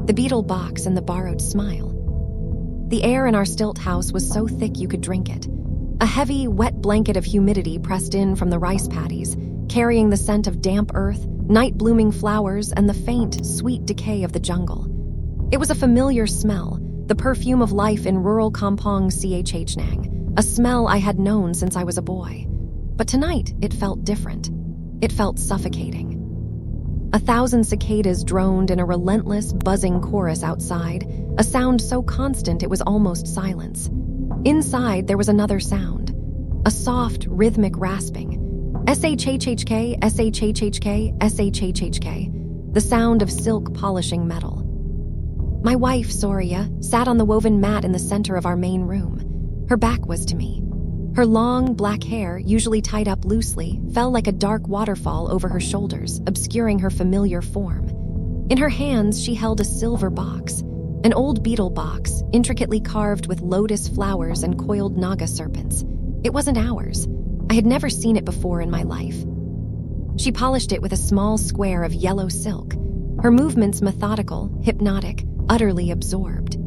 the betel box and the borrowed smile. The air in our stilt house was so thick you could drink it. A heavy, wet blanket of humidity pressed in from the rice paddies, carrying the scent of damp earth, night-blooming flowers, and the faint, sweet decay of the jungle. It was a familiar smell, the perfume of life in rural Kampong Chnang, a smell I had known since I was a boy. But tonight, it felt different. It felt suffocating. 1,000 cicadas droned in a relentless, buzzing chorus outside, a sound so constant it was almost silence. Inside, there was another sound, a soft, rhythmic rasping. S-H-H-H-K, S-H-H-H-K, S-H-H-H-K, the sound of silk polishing metal. My wife, Soria, sat on the woven mat in the center of our main room. Her back was to me. Her long, black hair, usually tied up loosely, fell like a dark waterfall over her shoulders, obscuring her familiar form. In her hands, she held a silver box, an old betel box, intricately carved with lotus flowers and coiled naga serpents. It wasn't ours. I had never seen it before in my life. She polished it with a small square of yellow silk, her movements methodical, hypnotic, utterly absorbed.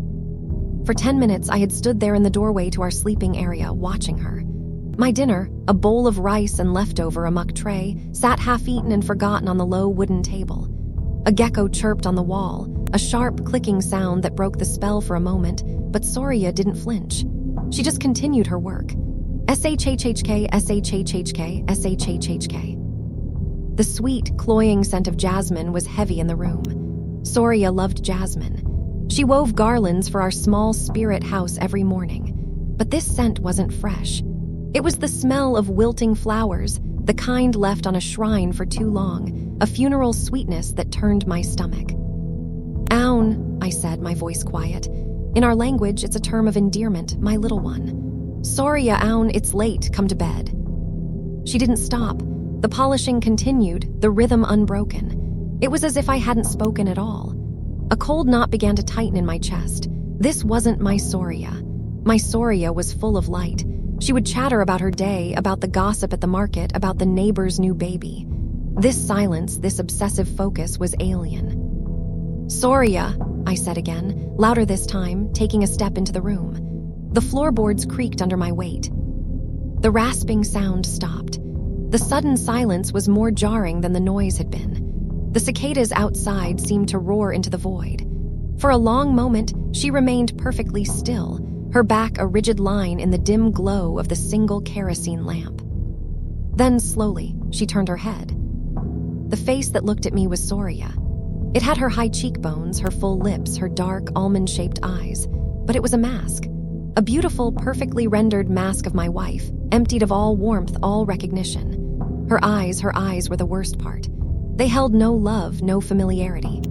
For 10 minutes, I had stood there in the doorway to our sleeping area, watching her. My dinner, a bowl of rice and leftover amok tray, sat half-eaten and forgotten on the low wooden table. A gecko chirped on the wall, a sharp clicking sound that broke the spell for a moment, but Soria didn't flinch. She just continued her work. S-H-H-H-K, S-H-H-H-K, S-H-H-H-K. The sweet, cloying scent of jasmine was heavy in the room. Soria loved jasmine. She wove garlands for our small spirit house every morning. But this scent wasn't fresh. It was the smell of wilting flowers, the kind left on a shrine for too long, a funeral sweetness that turned my stomach. Aun, I said, my voice quiet. In our language, it's a term of endearment, my little one. Soria, Aun, it's late, come to bed. She didn't stop. The polishing continued, the rhythm unbroken. It was as if I hadn't spoken at all. A cold knot began to tighten in my chest. This wasn't my Soria. My Soria was full of light. She would chatter about her day, about the gossip at the market, about the neighbor's new baby. This silence, this obsessive focus was alien. Soria, I said again, louder this time, taking a step into the room. The floorboards creaked under my weight. The rasping sound stopped. The sudden silence was more jarring than the noise had been. The cicadas outside seemed to roar into the void. For a long moment, she remained perfectly still, her back a rigid line in the dim glow of the single kerosene lamp. Then, slowly, she turned her head. The face that looked at me was Soria. It had her high cheekbones, her full lips, her dark, almond-shaped eyes, but it was a mask. A beautiful, perfectly rendered mask of my wife, emptied of all warmth, all recognition. Her eyes were the worst part. They held no love, no familiarity.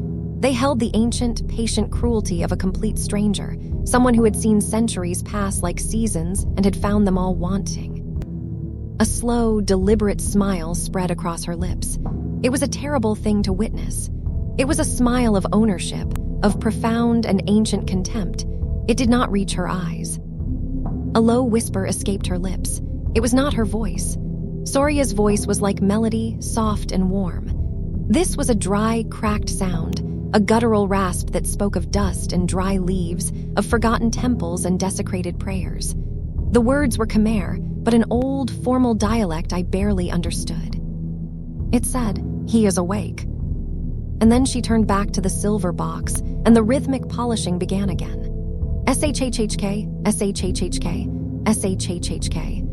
They held the ancient, patient cruelty of a complete stranger, someone who had seen centuries pass like seasons and had found them all wanting. A slow, deliberate smile spread across her lips. It was a terrible thing to witness. It was a smile of ownership, of profound and ancient contempt. It did not reach her eyes. A low whisper escaped her lips. It was not her voice. Soria's voice was like melody, soft and warm. This was a dry, cracked sound, a guttural rasp that spoke of dust and dry leaves, of forgotten temples and desecrated prayers. The words were Khmer, but an old, formal dialect I barely understood. It said, "He is awake." And then she turned back to the silver box, and the rhythmic polishing began again. S-H-H-H-K, S-H-H-H-K, S-H-H-H-K.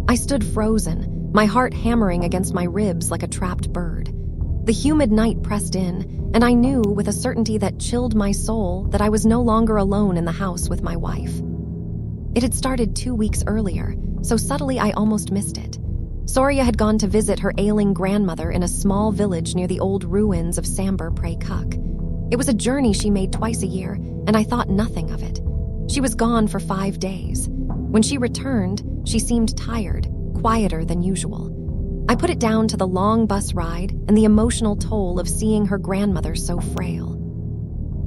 I stood frozen, my heart hammering against my ribs like a trapped bird. The humid night pressed in, and I knew with a certainty that chilled my soul that I was no longer alone in the house with my wife. It had started 2 weeks earlier, so subtly I almost missed it. Soria had gone to visit her ailing grandmother in a small village near the old ruins of Sambar Prey Kuk. It was a journey she made twice a year, and I thought nothing of it. She was gone for 5 days. When she returned, she seemed tired, quieter than usual. I put it down to the long bus ride and the emotional toll of seeing her grandmother so frail.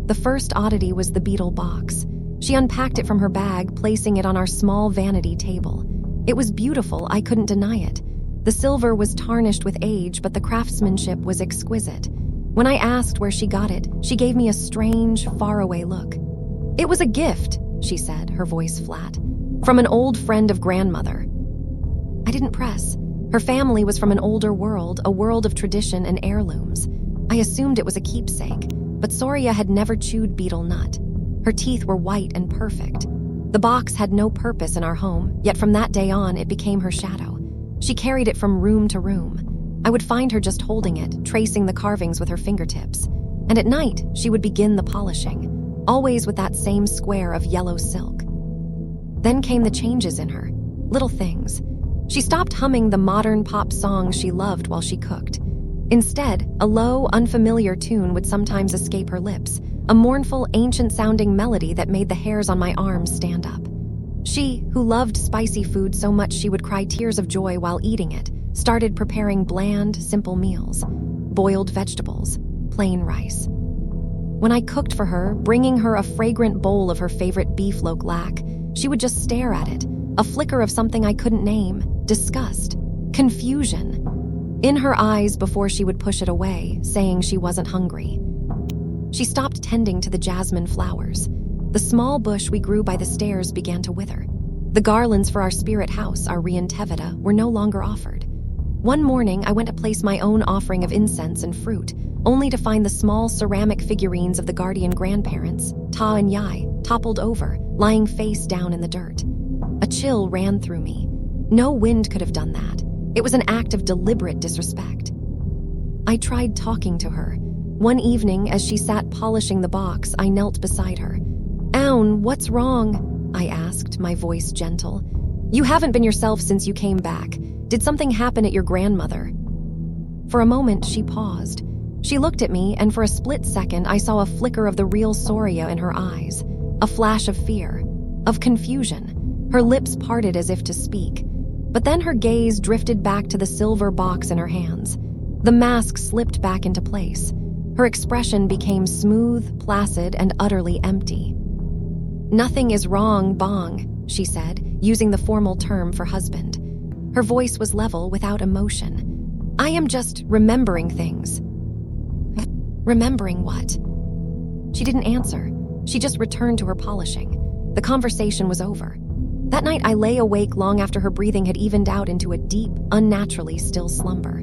The first oddity was the betel box. She unpacked it from her bag, placing it on our small vanity table. It was beautiful, I couldn't deny it. The silver was tarnished with age, but the craftsmanship was exquisite. When I asked where she got it, she gave me a strange, faraway look. "It was a gift," she said, her voice flat, "from an old friend of grandmother." I didn't press. Her family was from an older world, a world of tradition and heirlooms. I assumed it was a keepsake, but Soria had never chewed betel nut. Her teeth were white and perfect. The box had no purpose in our home, yet from that day on it became her shadow. She carried it from room to room. I would find her just holding it, tracing the carvings with her fingertips. And at night, she would begin the polishing, always with that same square of yellow silk. Then came the changes in her, little things. She stopped humming the modern pop songs she loved while she cooked. Instead, a low, unfamiliar tune would sometimes escape her lips, a mournful, ancient-sounding melody that made the hairs on my arms stand up. She, who loved spicy food so much she would cry tears of joy while eating it, started preparing bland, simple meals. Boiled vegetables, plain rice. When I cooked for her, bringing her a fragrant bowl of her favorite beef loke lac, she would just stare at it, a flicker of something I couldn't name, disgust, confusion, in her eyes before she would push it away, saying she wasn't hungry. She stopped tending to the jasmine flowers. The small bush we grew by the stairs began to wither. The garlands for our spirit house, our Rian Tevita, were no longer offered. One morning, I went to place my own offering of incense and fruit, only to find the small ceramic figurines of the guardian grandparents, Ta and Yai, toppled over, lying face down in the dirt. A chill ran through me. No wind could have done that. It was an act of deliberate disrespect. I tried talking to her. One evening, as she sat polishing the box, I knelt beside her. "Aun, what's wrong?" I asked, my voice gentle. "You haven't been yourself since you came back. Did something happen at your grandmother?" For a moment, she paused. She looked at me, and for a split second, I saw a flicker of the real Soria in her eyes, a flash of fear, of confusion. Her lips parted as if to speak. But then her gaze drifted back to the silver box in her hands. The mask slipped back into place. Her expression became smooth, placid, and utterly empty. "Nothing is wrong, Bong," she said, using the formal term for husband. Her voice was level, without emotion. "I am just remembering things." "Remembering what?" She didn't answer. She just returned to her polishing. The conversation was over. That night I lay awake long after her breathing had evened out into a deep, unnaturally still slumber.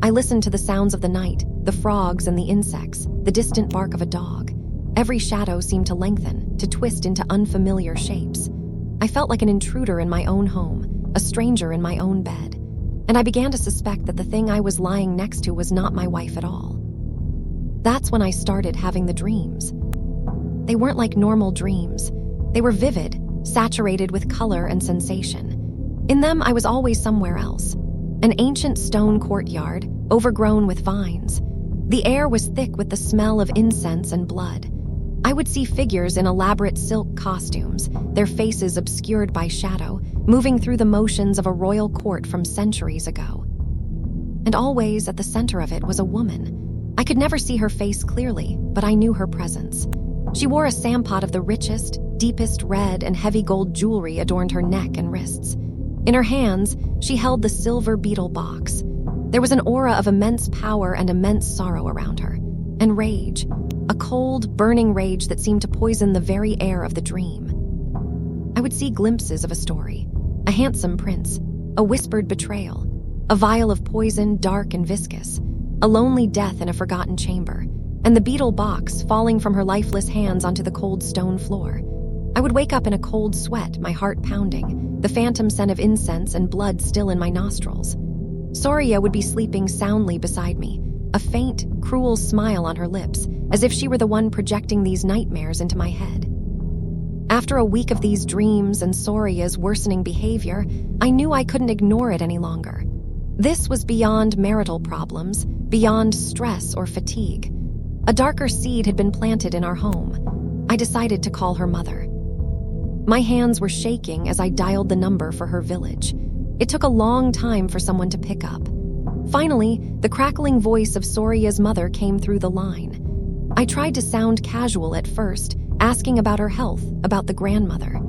I listened to the sounds of the night, the frogs and the insects, the distant bark of a dog. Every shadow seemed to lengthen, to twist into unfamiliar shapes. I felt like an intruder in my own home, a stranger in my own bed. And I began to suspect that the thing I was lying next to was not my wife at all. That's when I started having the dreams. They weren't like normal dreams. They were vivid, saturated with color and sensation. In them, I was always somewhere else. An ancient stone courtyard, overgrown with vines. The air was thick with the smell of incense and blood. I would see figures in elaborate silk costumes, their faces obscured by shadow, moving through the motions of a royal court from centuries ago. And always at the center of it was a woman. I could never see her face clearly, but I knew her presence. She wore a sampot of the richest, deepest red and heavy gold jewelry adorned her neck and wrists. In her hands, she held the silver betel box. There was an aura of immense power and immense sorrow around her. And rage. A cold, burning rage that seemed to poison the very air of the dream. I would see glimpses of a story. A handsome prince. A whispered betrayal. A vial of poison, dark and viscous. A lonely death in a forgotten chamber. And the betel box falling from her lifeless hands onto the cold stone floor. I would wake up in a cold sweat, my heart pounding, the phantom scent of incense and blood still in my nostrils. Soria would be sleeping soundly beside me, a faint, cruel smile on her lips, as if she were the one projecting these nightmares into my head. After a week of these dreams and Soria's worsening behavior, I knew I couldn't ignore it any longer. This was beyond marital problems, beyond stress or fatigue. A darker seed had been planted in our home. I decided to call her mother. My hands were shaking as I dialed the number for her village. It took a long time for someone to pick up. Finally, the crackling voice of Soria's mother came through the line. I tried to sound casual at first, asking about her health, about the grandmother.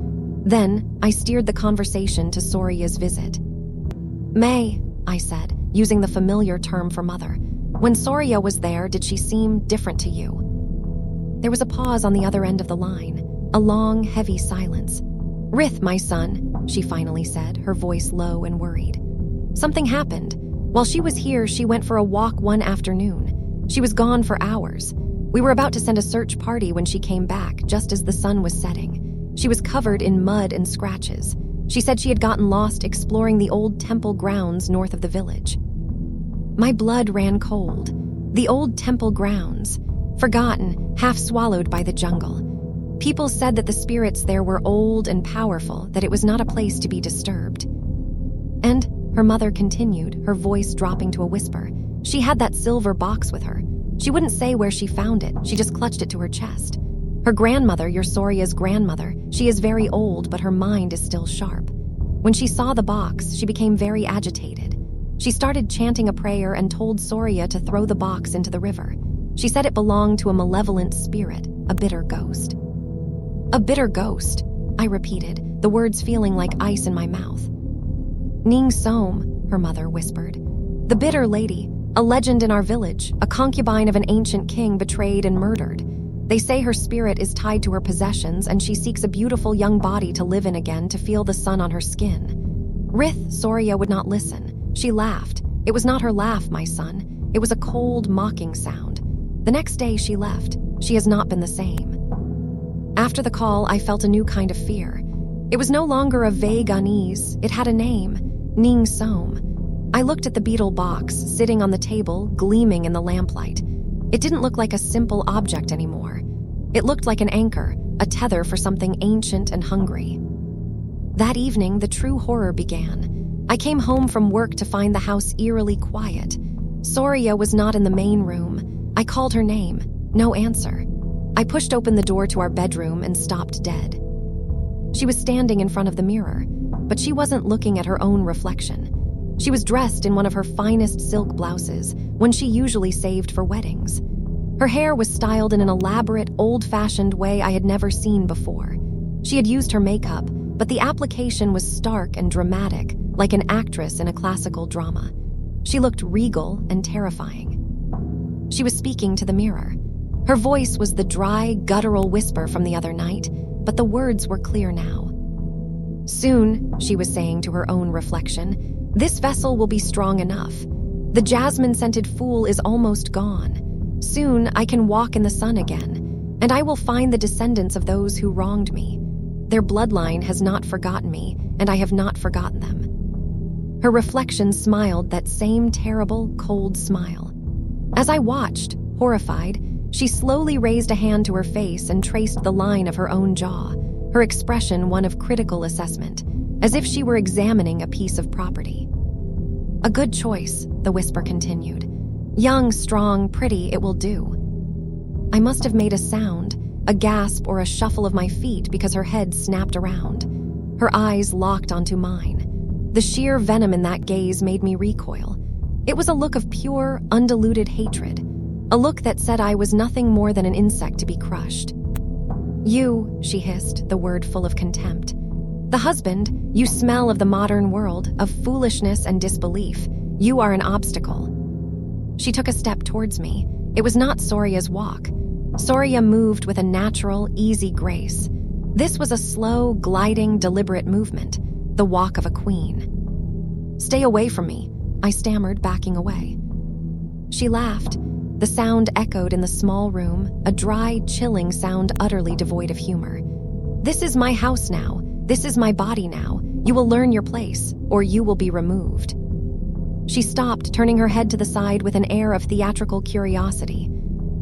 Then, I steered the conversation to Soria's visit. "May," I said, using the familiar term for mother. When Soria was there, did she seem different to you?" There was a pause on the other end of the line, a long, heavy silence. "Rith, my son," she finally said, her voice low and worried. "Something happened. While she was here, she went for a walk one afternoon. She was gone for hours. We were about to send a search party when she came back, just as the sun was setting. She was covered in mud and scratches. She said she had gotten lost exploring the old temple grounds north of the village." My blood ran cold. The old temple grounds, forgotten, half swallowed by the jungle. People said that the spirits there were old and powerful, that it was not a place to be disturbed. "And," her mother continued, her voice dropping to a whisper, "she had that silver box with her. She wouldn't say where she found it, she just clutched it to her chest. Her grandmother, your Soria's grandmother, she is very old, but her mind is still sharp. When she saw the box, she became very agitated. She started chanting a prayer and told Soria to throw the box into the river. She said it belonged to a malevolent spirit, a bitter ghost." "A bitter ghost," I repeated, the words feeling like ice in my mouth. "Ning Som," her mother whispered. "The bitter lady, a legend in our village, a concubine of an ancient king betrayed and murdered. They say her spirit is tied to her possessions and she seeks a beautiful young body to live in again to feel the sun on her skin." Rith, Soria would not listen. She laughed. It was not her laugh, my son. It was a cold, mocking sound. The next day she left. She has not been the same. After the call, I felt a new kind of fear. It was no longer a vague unease. It had a name, Ning Som. I looked at the beetle box, sitting on the table, gleaming in the lamplight. It didn't look like a simple object anymore. It looked like an anchor, a tether for something ancient and hungry. That evening, the true horror began. I came home from work to find the house eerily quiet. Soria was not in the main room. I called her name. No answer. I pushed open the door to our bedroom and stopped dead. She was standing in front of the mirror, but she wasn't looking at her own reflection. She was dressed in one of her finest silk blouses, one she usually saved for weddings. Her hair was styled in an elaborate, old-fashioned way I had never seen before. She had used her makeup, but the application was stark and dramatic, like an actress in a classical drama. She looked regal and terrifying. She was speaking to the mirror. Her voice was the dry, guttural whisper from the other night, but the words were clear now. "Soon," she was saying to her own reflection, "this vessel will be strong enough. The jasmine-scented fool is almost gone. Soon I can walk in the sun again, and I will find the descendants of those who wronged me. Their bloodline has not forgotten me, and I have not forgotten them." Her reflection smiled that same terrible, cold smile. As I watched, horrified, she slowly raised a hand to her face and traced the line of her own jaw, her expression one of critical assessment, as if she were examining a piece of property. "A good choice," the whisper continued. "Young, strong, pretty, it will do." I must have made a sound, a gasp or a shuffle of my feet because her head snapped around. Her eyes locked onto mine. The sheer venom in that gaze made me recoil. It was a look of pure, undiluted hatred, a look that said I was nothing more than an insect to be crushed. "You," she hissed, the word full of contempt. "The husband, you smell of the modern world, of foolishness and disbelief. You are an obstacle." She took a step towards me. It was not Soria's walk. Soria moved with a natural, easy grace. This was a slow, gliding, deliberate movement, the walk of a queen. "Stay away from me," I stammered, backing away. She laughed. The sound echoed in the small room, a dry, chilling sound utterly devoid of humor. "This is my house now. This is my body now. You will learn your place, or you will be removed." She stopped, turning her head to the side with an air of theatrical curiosity.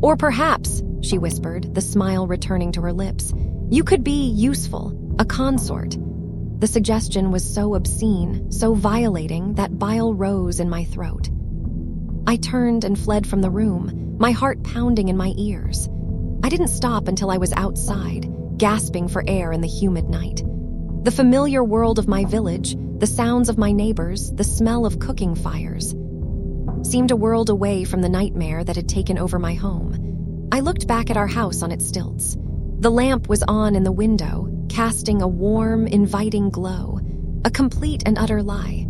"Or perhaps," she whispered, the smile returning to her lips, "you could be useful, a consort." The suggestion was so obscene, so violating, that bile rose in my throat. I turned and fled from the room, my heart pounding in my ears. I didn't stop until I was outside, gasping for air in the humid night. The familiar world of my village, the sounds of my neighbors, the smell of cooking fires, seemed a world away from the nightmare that had taken over my home. I looked back at our house on its stilts. The lamp was on in the window, casting a warm, inviting glow, a complete and utter lie.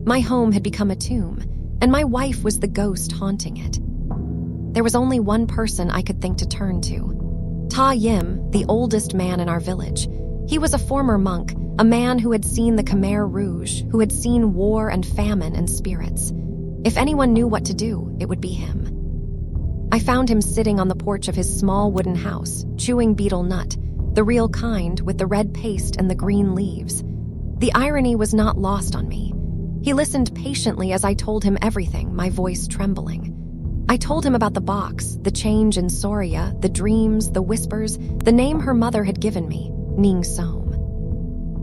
My home had become a tomb, and my wife was the ghost haunting it. There was only one person I could think to turn to. Ta Yim, the oldest man in our village. He was a former monk, a man who had seen the Khmer Rouge, who had seen war and famine and spirits. If anyone knew what to do, it would be him. I found him sitting on the porch of his small wooden house, chewing betel nut, the real kind with the red paste and the green leaves. The irony was not lost on me. He listened patiently as I told him everything, my voice trembling. I told him about the box, the change in Soria, the dreams, the whispers, the name her mother had given me, Ning Som.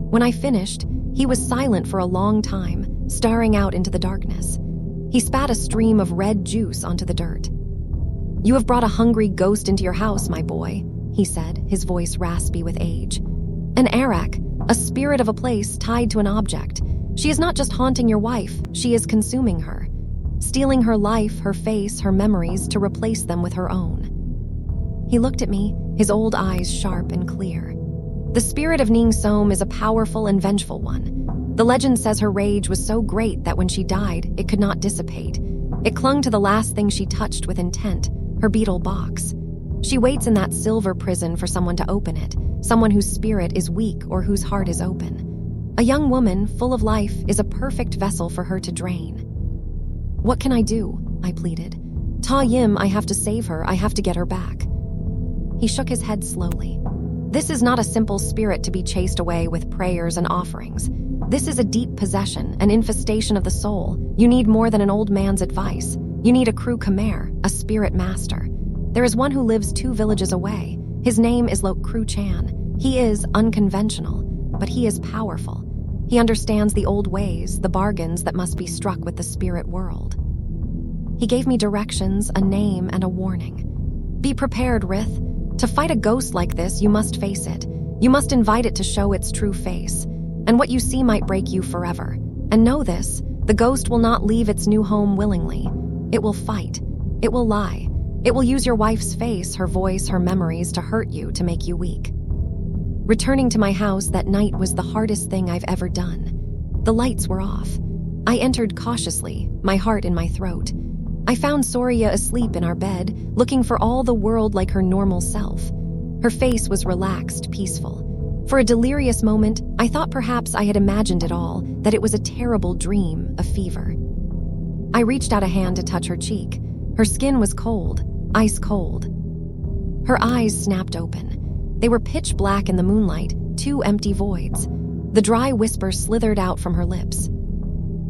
When I finished, he was silent for a long time, staring out into the darkness. He spat a stream of red juice onto the dirt. "You have brought a hungry ghost into your house, my boy," he said, his voice raspy with age. "An arak, a spirit of a place tied to an object. She is not just haunting your wife, she is consuming her, stealing her life, her face, her memories to replace them with her own." He looked at me, his old eyes sharp and clear. "The spirit of Ning Som is a powerful and vengeful one. The legend says her rage was so great that when she died, it could not dissipate. It clung to the last thing she touched with intent, her betel box. She waits in that silver prison for someone to open it, someone whose spirit is weak or whose heart is open. A young woman, full of life, is a perfect vessel for her to drain." "What can I do?" I pleaded. "Ta Yim, I have to save her, I have to get her back." He shook his head slowly. "This is not a simple spirit to be chased away with prayers and offerings. This is a deep possession, an infestation of the soul. You need more than an old man's advice. You need a true Khmer, a spirit master. There is one who lives 2 villages away. His name is Lok Kru Chan. He is unconventional, but he is powerful. He understands the old ways, the bargains that must be struck with the spirit world." He gave me directions, a name, and a warning. "Be prepared, Rith. To fight a ghost like this, you must face it. You must invite it to show its true face. And what you see might break you forever. And know this, the ghost will not leave its new home willingly. It will fight. It will lie. It will use your wife's face, her voice, her memories to hurt you, to make you weak." Returning to my house that night was the hardest thing I've ever done. The lights were off. I entered cautiously, my heart in my throat. I found Soria asleep in our bed, looking for all the world like her normal self. Her face was relaxed, peaceful. For a delirious moment, I thought perhaps I had imagined it all, that it was a terrible dream, a fever. I reached out a hand to touch her cheek. Her skin was cold, ice cold. Her eyes snapped open. They were pitch black in the moonlight, 2 empty voids. The dry whisper slithered out from her lips.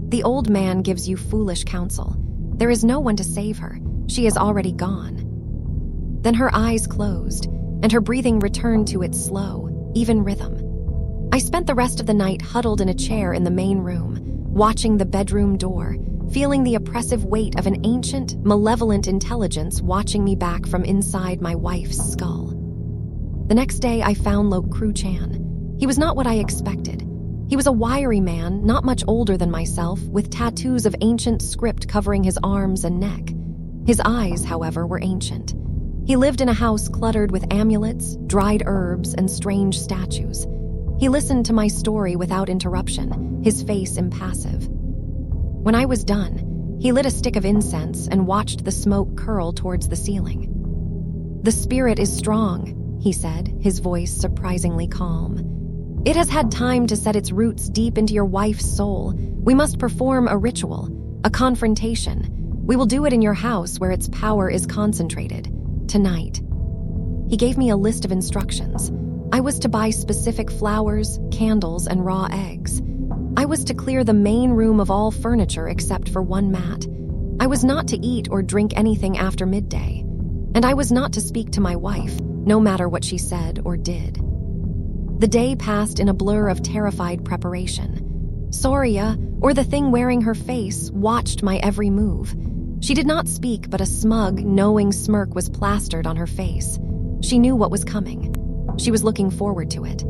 "The old man gives you foolish counsel. There is no one to save her. She is already gone." Then her eyes closed, and her breathing returned to its slow, even rhythm. I spent the rest of the night huddled in a chair in the main room, watching the bedroom door, feeling the oppressive weight of an ancient, malevolent intelligence watching me back from inside my wife's skull. The next day, I found Lok Kru Chan. He was not what I expected. He was a wiry man, not much older than myself, with tattoos of ancient script covering his arms and neck. His eyes, however, were ancient. He lived in a house cluttered with amulets, dried herbs, and strange statues. He listened to my story without interruption, his face impassive. When I was done, he lit a stick of incense and watched the smoke curl towards the ceiling. "The spirit is strong," he said, his voice surprisingly calm. "It has had time to set its roots deep into your wife's soul. We must perform a ritual, a confrontation. We will do it in your house where its power is concentrated. Tonight." He gave me a list of instructions. I was to buy specific flowers, candles, and raw eggs. I was to clear the main room of all furniture except for one mat. I was not to eat or drink anything after midday. And I was not to speak to my wife, no matter what she said or did. The day passed in a blur of terrified preparation. Soria, or the thing wearing her face, watched my every move. She did not speak, but a smug, knowing smirk was plastered on her face. She knew what was coming. She was looking forward to it.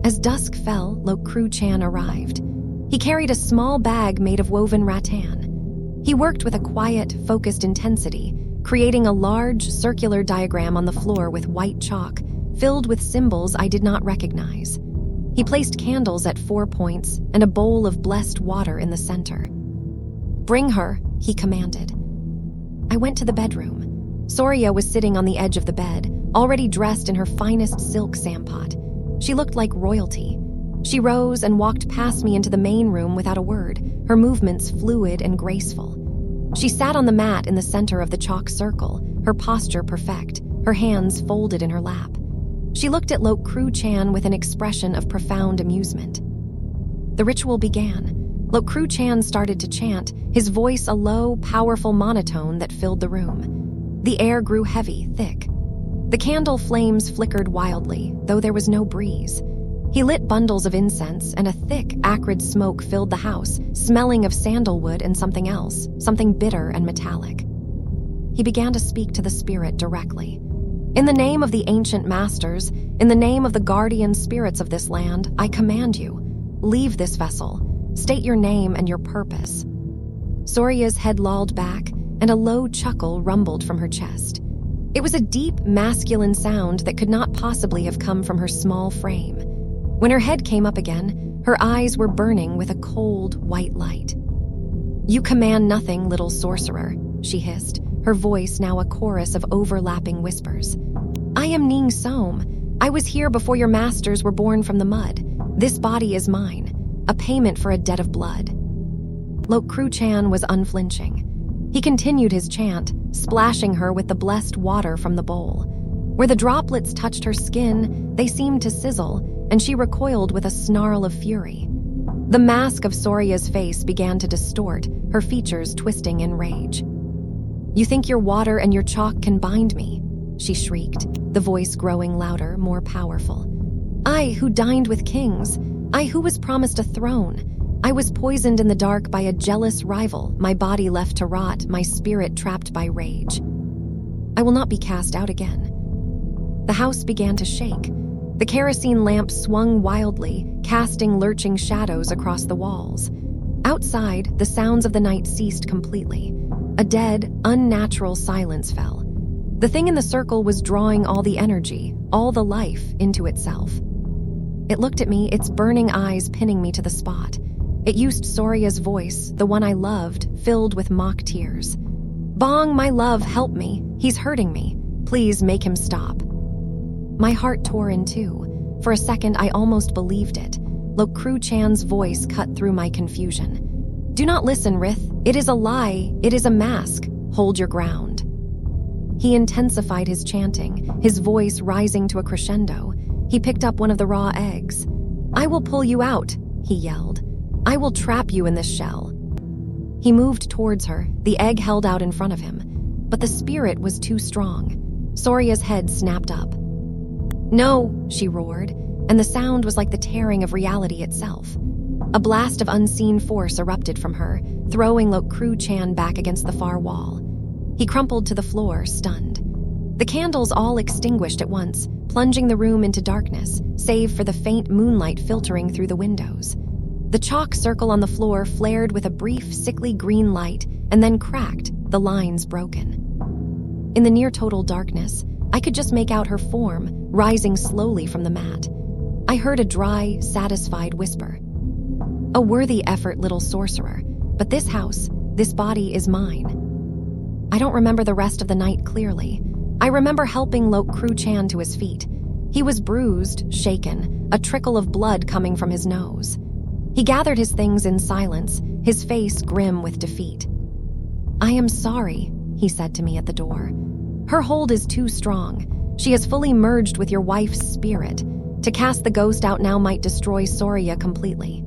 As dusk fell, Lok Kru Chan arrived. He carried a small bag made of woven rattan. He worked with a quiet, focused intensity, creating a large, circular diagram on the floor with white chalk, filled with symbols I did not recognize. He placed candles at 4 points and a bowl of blessed water in the center. "Bring her," he commanded. I went to the bedroom. Soria was sitting on the edge of the bed, already dressed in her finest silk sampot. She looked like royalty. She rose and walked past me into the main room without a word, her movements fluid and graceful. She sat on the mat in the center of the chalk circle, her posture perfect, her hands folded in her lap. She looked at Lok Kru Chan with an expression of profound amusement. The ritual began. Lok Kru Chan started to chant, his voice a low, powerful monotone that filled the room. The air grew heavy, thick. The candle flames flickered wildly, though there was no breeze. He lit bundles of incense, and a thick, acrid smoke filled the house, smelling of sandalwood and something else, something bitter and metallic. He began to speak to the spirit directly. In the name of the ancient masters, in the name of the guardian spirits of this land, I command you, leave this vessel. State your name and your purpose. Soria's head lolled back, and a low chuckle rumbled from her chest. It was a deep, masculine sound that could not possibly have come from her small frame. When her head came up again, her eyes were burning with a cold, white light. "You command nothing, little sorcerer," she hissed, her voice now a chorus of overlapping whispers. "I am Ning Som. I was here before your masters were born from the mud. This body is mine, a payment for a debt of blood." Lok Kru Chan was unflinching. He continued his chant, splashing her with the blessed water from the bowl. Where the droplets touched her skin, they seemed to sizzle, and she recoiled with a snarl of fury. The mask of Soria's face began to distort, her features twisting in rage. "You think your water and your chalk can bind me?" she shrieked, the voice growing louder, more powerful. "I, who dined with kings, I who was promised a throne. I was poisoned in the dark by a jealous rival, my body left to rot, my spirit trapped by rage. I will not be cast out again." The house began to shake. The kerosene lamp swung wildly, casting lurching shadows across the walls. Outside, the sounds of the night ceased completely. A dead, unnatural silence fell. The thing in the circle was drawing all the energy, all the life, into itself. It looked at me, its burning eyes pinning me to the spot. It used Soria's voice, the one I loved, filled with mock tears. "Bong, my love, help me. He's hurting me. Please make him stop." My heart tore in two. For a second, I almost believed it. Lok Kru Chan's voice cut through my confusion. "Do not listen, Rith. It is a lie. It is a mask. Hold your ground." He intensified his chanting, his voice rising to a crescendo. He picked up one of the raw eggs. "I will pull you out," he yelled. "I will trap you in this shell." He moved towards her, the egg held out in front of him. But the spirit was too strong. Soria's head snapped up. "No," she roared, and the sound was like the tearing of reality itself. A blast of unseen force erupted from her, throwing Lok Kru Chan back against the far wall. He crumpled to the floor, stunned. The candles all extinguished at once, plunging the room into darkness, save for the faint moonlight filtering through the windows. The chalk circle on the floor flared with a brief, sickly green light, and then cracked, the lines broken. In the near-total darkness, I could just make out her form, rising slowly from the mat. I heard a dry, satisfied whisper. "A worthy effort, little sorcerer, but this house, this body is mine." I don't remember the rest of the night clearly. I remember helping Lok Kru Chan to his feet. He was bruised, shaken, a trickle of blood coming from his nose. He gathered his things in silence, his face grim with defeat. "I am sorry," he said to me at the door. "Her hold is too strong. She has fully merged with your wife's spirit. To cast the ghost out now might destroy Soria completely."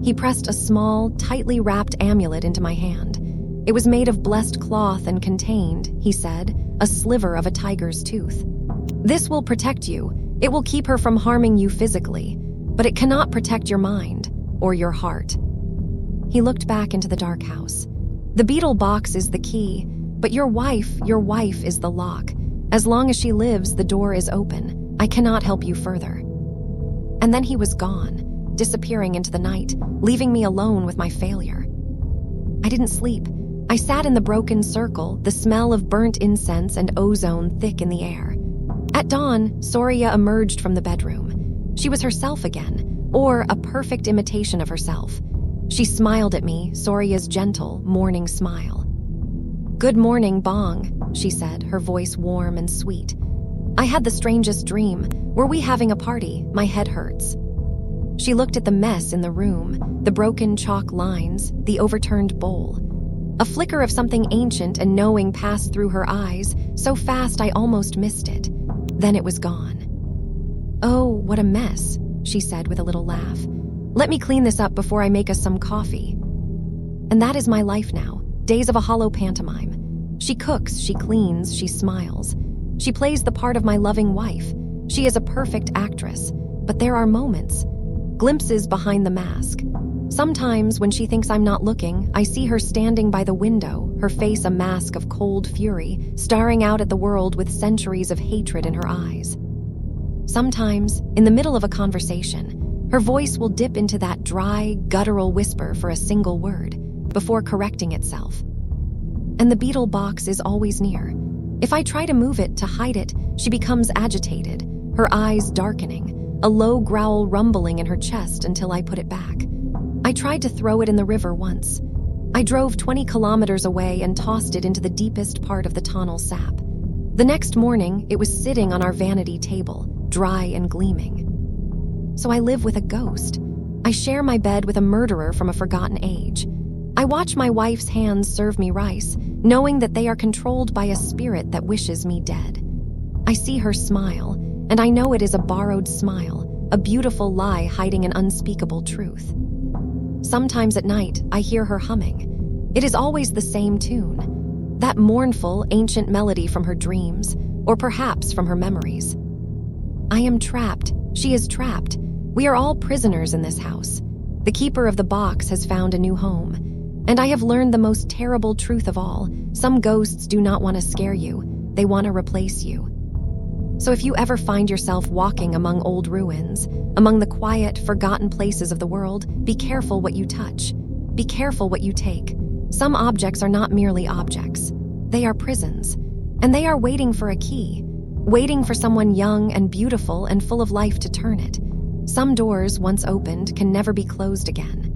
He pressed a small, tightly wrapped amulet into my hand. It was made of blessed cloth and contained, he said, a sliver of a tiger's tooth. "This will protect you. It will keep her from harming you physically, but it cannot protect your mind or your heart." He looked back into the dark house. "The beetle box is the key, but your wife is the lock. As long as she lives, the door is open. I cannot help you further." And then he was gone, disappearing into the night, leaving me alone with my failure. I didn't sleep. I sat in the broken circle, the smell of burnt incense and ozone thick in the air. At dawn, Soria emerged from the bedroom. She was herself again, or a perfect imitation of herself. She smiled at me, Soria's gentle, morning smile. "Good morning, Bong," she said, her voice warm and sweet. "I had the strangest dream. Were we having a party? My head hurts." She looked at the mess in the room, the broken chalk lines, the overturned bowl. A flicker of something ancient and knowing passed through her eyes, so fast I almost missed it. Then it was gone. "Oh, what a mess," she said with a little laugh. "Let me clean this up before I make us some coffee." And that is my life now, days of a hollow pantomime. She cooks, she cleans, she smiles. She plays the part of my loving wife. She is a perfect actress. But there are moments, glimpses behind the mask. Sometimes, when she thinks I'm not looking, I see her standing by the window, her face a mask of cold fury, staring out at the world with centuries of hatred in her eyes. Sometimes, in the middle of a conversation, her voice will dip into that dry, guttural whisper for a single word, before correcting itself. And the beetle box is always near. If I try to move it, to hide it, she becomes agitated, her eyes darkening, a low growl rumbling in her chest until I put it back. I tried to throw it in the river once. I drove 20 kilometers away and tossed it into the deepest part of the Tonal Sap. The next morning, it was sitting on our vanity table, dry and gleaming. So I live with a ghost. I share my bed with a murderer from a forgotten age. I watch my wife's hands serve me rice, knowing that they are controlled by a spirit that wishes me dead. I see her smile, and I know it is a borrowed smile, a beautiful lie hiding an unspeakable truth. Sometimes at night, I hear her humming. It is always the same tune, that mournful, ancient melody from her dreams, or perhaps from her memories. I am trapped. She is trapped. We are all prisoners in this house. The keeper of the box has found a new home. And I have learned the most terrible truth of all. Some ghosts do not want to scare you. They want to replace you. So if you ever find yourself walking among old ruins, among the quiet, forgotten places of the world, be careful what you touch. Be careful what you take. Some objects are not merely objects. They are prisons. And they are waiting for a key, waiting for someone young and beautiful and full of life to turn it. Some doors, once opened, can never be closed again.